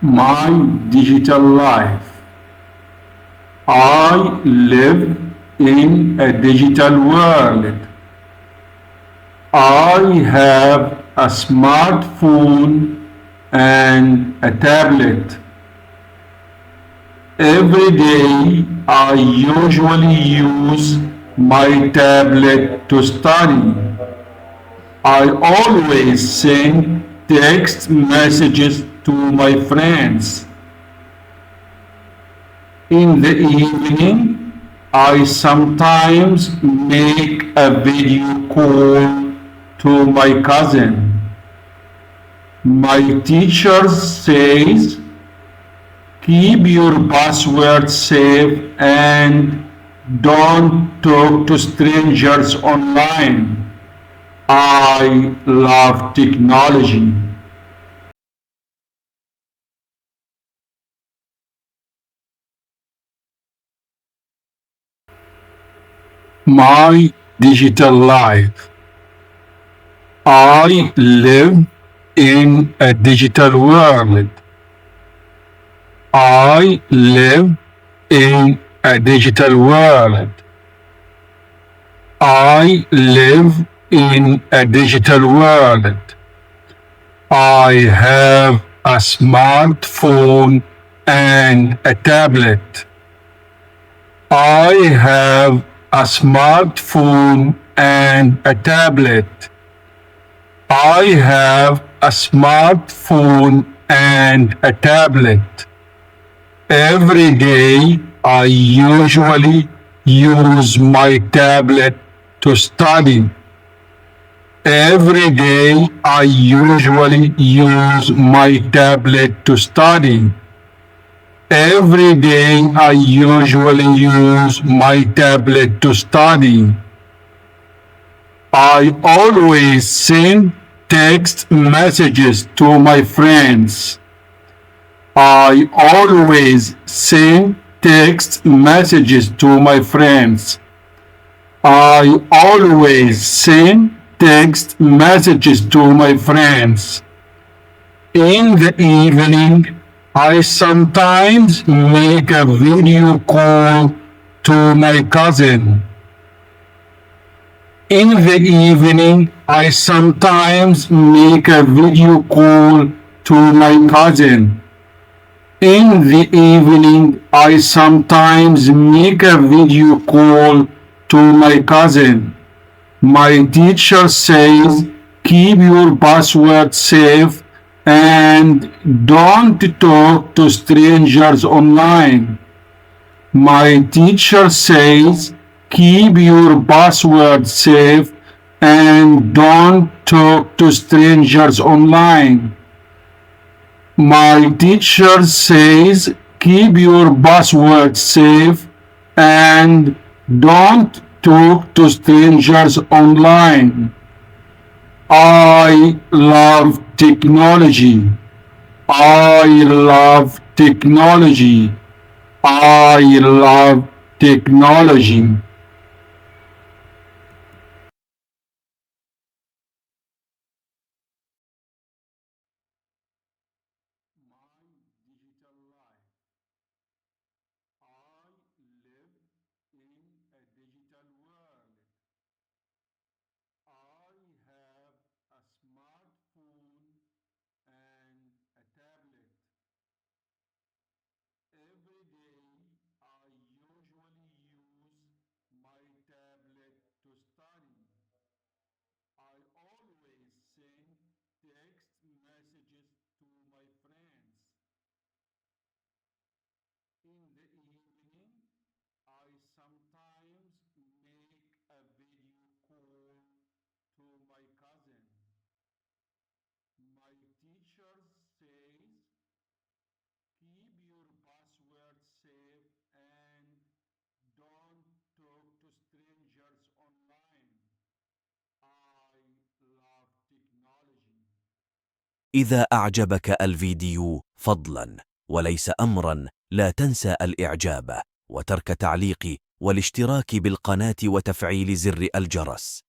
My digital life. I live in a digital world. I have a smartphone and a tablet. Every day I usually use my tablet to study. I always send text messages to my friends. In the evening, I sometimes make a video call to my cousin. My teacher says, keep your password safe and don't talk to strangers online. I love technology. My digital life. I live in a digital world. I live in a digital world. I live in a digital world. I have a smartphone and a tablet. I have a smartphone and a tablet. I have a smartphone and a tablet. Every day I usually use my tablet to study. Every day I usually use my tablet to study. Every day I usually use my tablet to study. I always send text messages to my friends. I always send text messages to my friends. I always send text messages to my friends. In the evening, I sometimes make a video call to my cousin. In the evening, I sometimes make a video call to my cousin. In the evening, I sometimes make a video call to my cousin. My teacher says, keep your password safe and don't talk to strangers online. My teacher says, keep your password safe and don't talk to strangers online. My teacher says, keep your password safe and don't talk to strangers online. I love technology. I love technology. I love technology. إذا أعجبك الفيديو فضلا وليس أمرا، لا تنسى الإعجاب وترك تعليق والاشتراك بالقناة وتفعيل زر الجرس.